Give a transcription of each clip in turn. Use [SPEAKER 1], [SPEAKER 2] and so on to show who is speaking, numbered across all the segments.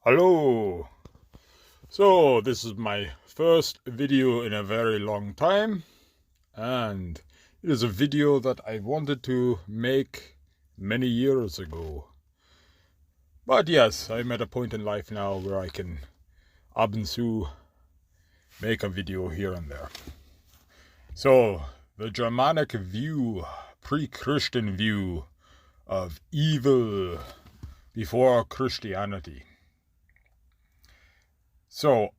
[SPEAKER 1] Hello! So, this is my first video in a very long time, and it is a video that I wanted to make many years ago. But yes, I'm at a point in life now where I can ab and to make a video here and there. So, the Germanic view, pre-Christian view of evil before Christianity. So,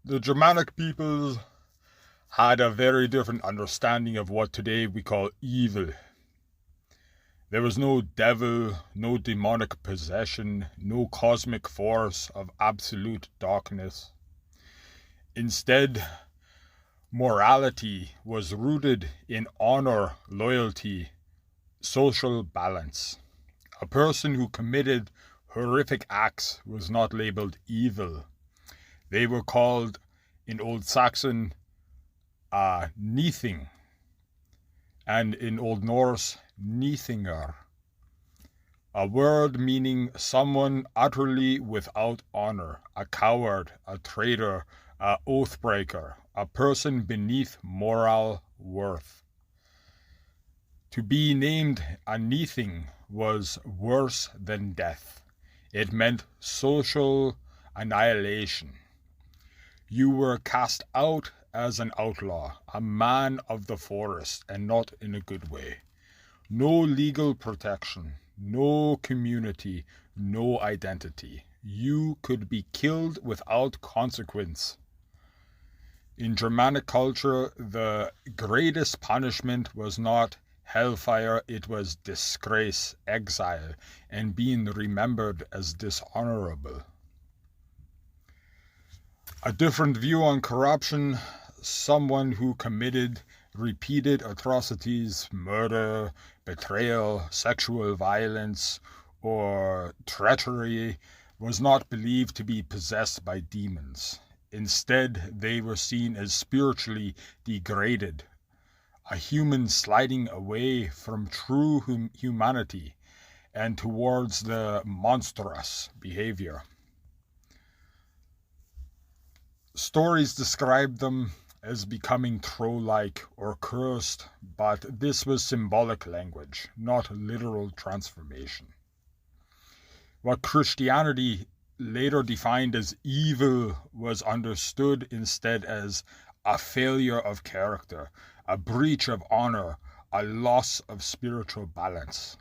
[SPEAKER 1] the Germanic peoples had a very different understanding of what today we call evil. There was no devil, no demonic possession, no cosmic force of absolute darkness. Instead, morality was rooted in honor, loyalty, social balance. A person who committed horrific acts was not labeled evil. They were called, in Old Saxon, Nithing, and in Old Norse, Nithinger, a word meaning someone utterly without honor, a coward, a traitor, a oathbreaker, a person beneath moral worth. To be named a Nithing was worse than death. It meant social annihilation. You were cast out as an outlaw, a man of the forest, and not in a good way. No legal protection, no community, no identity. You could be killed without consequence. In Germanic culture, the greatest punishment was not hellfire, it was disgrace, exile, and being remembered as dishonorable. A different view on corruption, someone who committed repeated atrocities, murder, betrayal, sexual violence, or treachery, was not believed to be possessed by demons. Instead, they were seen as spiritually degraded, a human sliding away from true humanity and towards the monstrous behavior. Stories describe them as becoming troll-like or cursed, but this was symbolic language, not literal transformation. What Christianity later defined as evil was understood instead as a failure of character, a breach of honor, a loss of spiritual balance.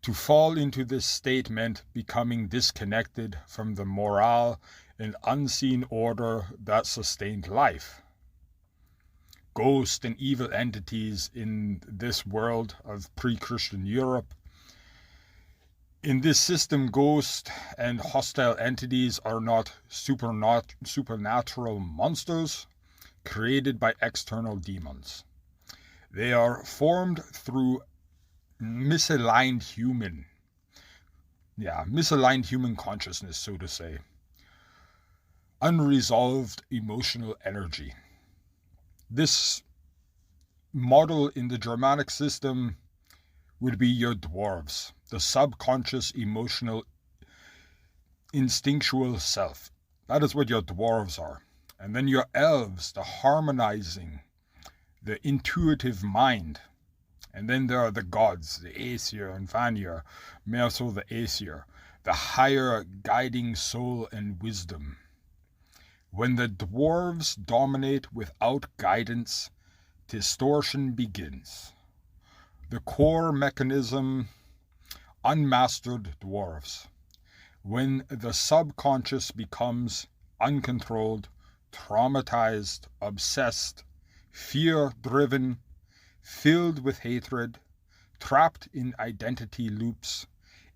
[SPEAKER 1] To fall into this state meant becoming disconnected from the morale and unseen order that sustained life. Ghosts and evil entities in this world of pre-Christian Europe. In this system, ghosts and hostile entities are not supernatural monsters created by external demons. They are formed through misaligned human consciousness, so to say. Unresolved emotional energy. This model in the Germanic system would be your dwarves, the subconscious, emotional, instinctual self. That is what your dwarves are. And then your elves, the harmonizing, the intuitive mind. And then there are the gods, the Aesir and Vanir, more so the Aesir, the higher guiding soul and wisdom. When the dwarves dominate without guidance, distortion begins. The core mechanism, unmastered dwarves. When the subconscious becomes uncontrolled, traumatized, obsessed, fear-driven, filled with hatred, trapped in identity loops,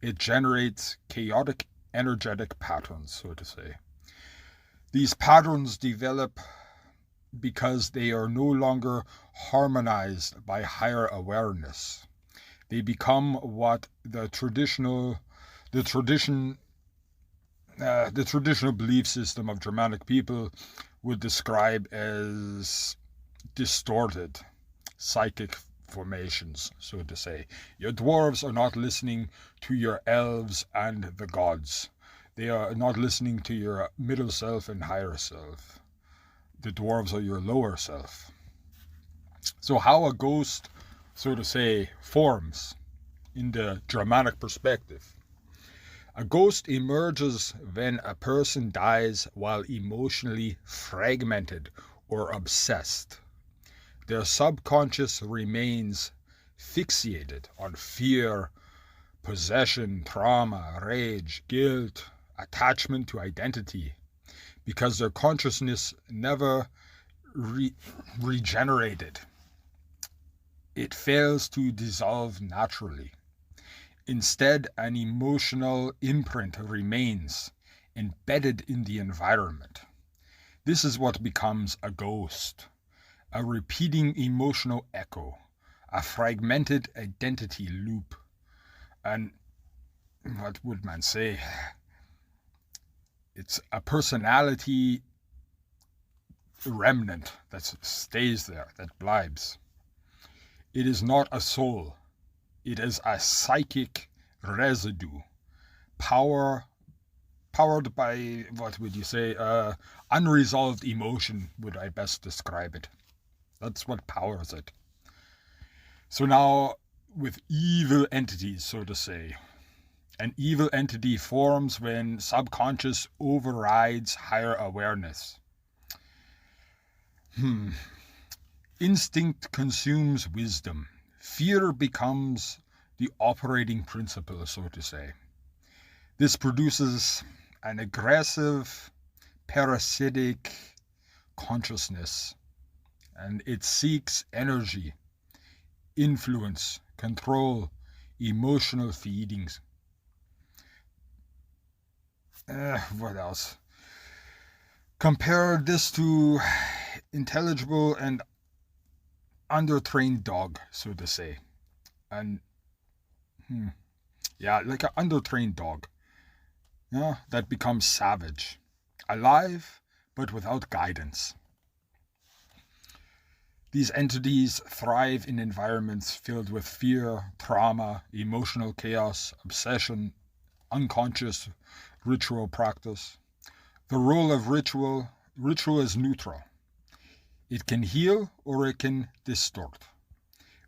[SPEAKER 1] it generates chaotic energetic patterns, so to say. These patterns develop because they are no longer harmonized by higher awareness. They become what the traditional belief system of Germanic people would describe as distorted psychic formations, so to say. Your dwarves are not listening to your elves and the gods. They are not listening to your middle self and higher self. The dwarves are your lower self. So how a ghost, so to say, forms in the Germanic perspective. A ghost emerges when a person dies while emotionally fragmented or obsessed. Their subconscious remains fixated on fear, possession, trauma, rage, guilt, attachment to identity, because their consciousness never regenerated. It fails to dissolve naturally. Instead, an emotional imprint remains embedded in the environment. This is what becomes a ghost, a repeating emotional echo, a fragmented identity loop, and what would man say? It's a personality remnant that stays there, that blibes. It is not a soul. It is a psychic residue, powered by, what would you say, unresolved emotion, would I best describe it. That's what powers it. So now, with evil entities, so to say, an evil entity forms when subconscious overrides higher awareness. Instinct consumes wisdom. Fear becomes the operating principle, so to say. This produces an aggressive, parasitic consciousness, and it seeks energy, influence, control, emotional feedings. What else? Compare this to intelligible and undertrained dog, so to say. And like an undertrained dog. That becomes savage. Alive, but without guidance. These entities thrive in environments filled with fear, trauma, emotional chaos, obsession, unconscious ritual practice. The role of ritual is neutral. It can heal or it can distort.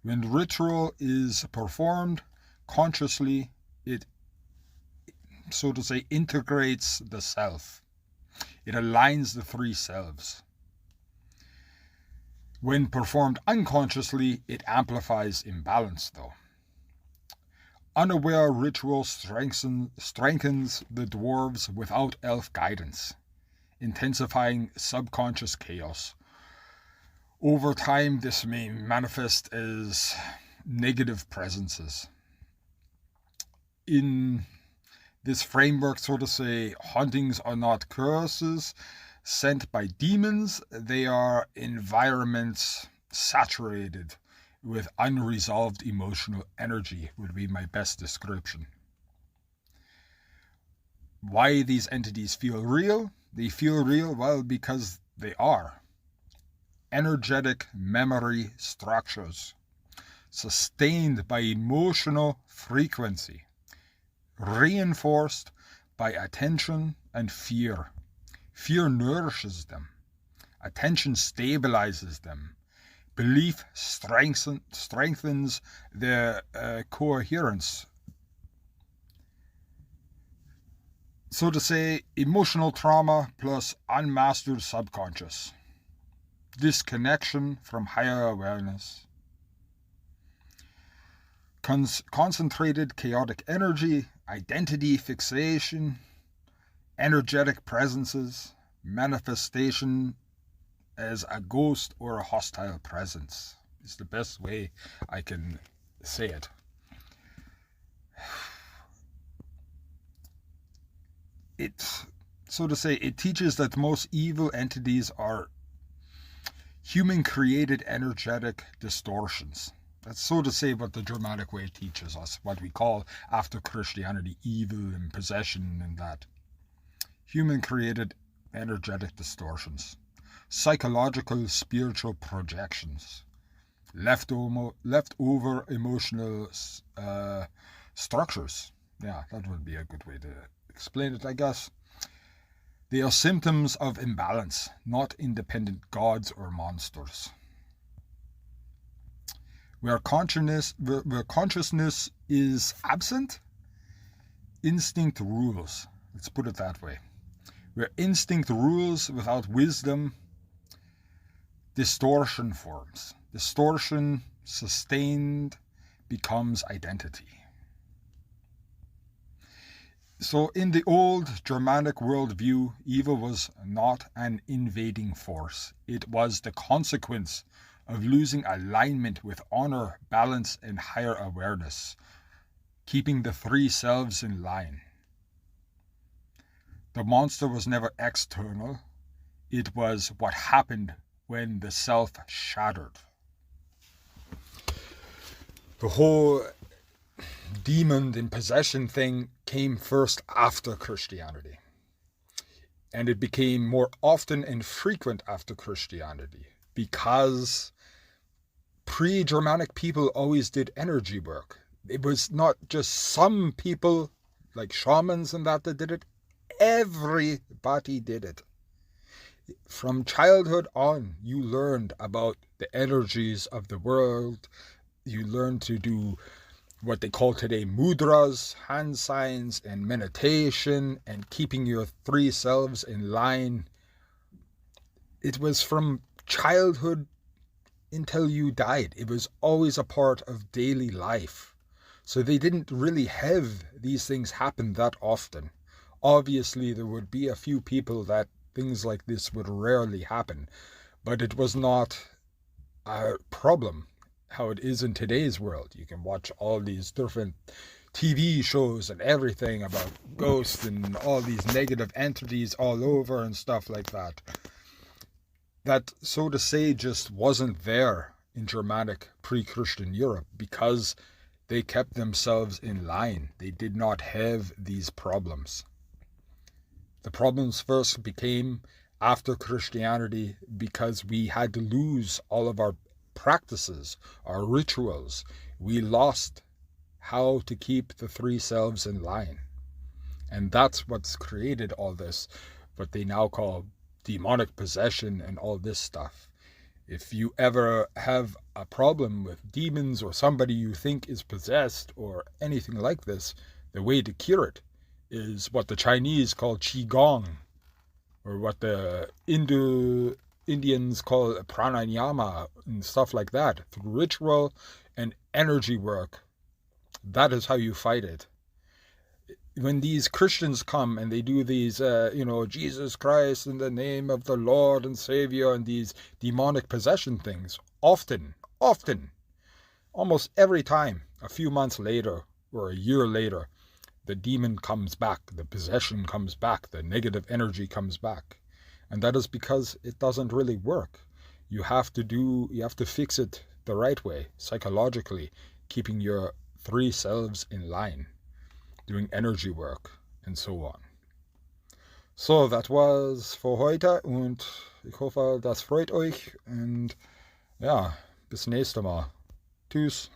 [SPEAKER 1] When ritual is performed consciously, it, so to say, integrates the self. It aligns the three selves. When performed unconsciously, it amplifies imbalance, though. Unaware ritual strengthens the dwarves without elf guidance, intensifying subconscious chaos. Over time, this may manifest as negative presences. In this framework, so to say, hauntings are not curses sent by demons. They are environments saturated with unresolved emotional energy, would be my best description. Why these entities feel real? They feel real, well, because they are. Energetic memory structures, sustained by emotional frequency, reinforced by attention and fear. Fear nourishes them. Attention stabilizes them. Belief strengthens their coherence. So to say, emotional trauma plus unmastered subconscious. Disconnection from higher awareness. Concentrated chaotic energy, identity fixation, energetic presences, manifestation as a ghost or a hostile presence is the best way I can say it. So to say, it teaches that most evil entities are human-created energetic distortions. That's, so to say, what the Germanic way teaches us, what we call, after Christianity, evil and possession and that. Human-created energetic distortions. Psychological, spiritual projections. Leftover emotional structures. Yeah, that would be a good way to explain it, I guess. They are symptoms of imbalance, not independent gods or monsters. Where consciousness is absent, instinct rules. Let's put it that way. Where instinct rules without wisdom, distortion forms. Distortion sustained becomes identity. So in the old Germanic worldview, evil was not an invading force. It was the consequence of losing alignment with honor, balance, and higher awareness, keeping the three selves in line. The monster was never external. It was what happened when the self shattered. The whole demon and possession thing came first after Christianity. And it became more often and frequent after Christianity because pre-Germanic people always did energy work. It was not just some people like shamans and that did it. Everybody did it. From childhood on, you learned about the energies of the world. You learned to do what they call today mudras, hand signs, and meditation, and keeping your three selves in line. It was from childhood until you died. It was always a part of daily life. So they didn't really have these things happen that often. Obviously, there would be a few people that things like this would rarely happen, but it was not a problem how it is in today's world. You can watch all these different TV shows and everything about ghosts and all these negative entities all over and stuff like that. That, so to say, just wasn't there in Germanic pre-Christian Europe because they kept themselves in line. They did not have these problems. The problems first became after Christianity because we had to lose all of our practices, our rituals. We lost how to keep the three selves in line. And that's what's created all this, what they now call demonic possession and all this stuff. If you ever have a problem with demons or somebody you think is possessed or anything like this, the way to cure it is what the Chinese call Qigong, or what the Indians call pranayama and stuff like that. Through ritual and energy work, that is how you fight it. When these Christians come and they do these, Jesus Christ in the name of the Lord and Savior and these demonic possession things, often, almost every time, a few months later or a year later, the demon comes back, the possession comes back, the negative energy comes back. And that is because it doesn't really work. You have to fix it the right way, psychologically, keeping your three selves in line, doing energy work, and so on. So, das war's für heute und ich hoffe, das freut euch und ja, bis nächstes Mal. Tschüss.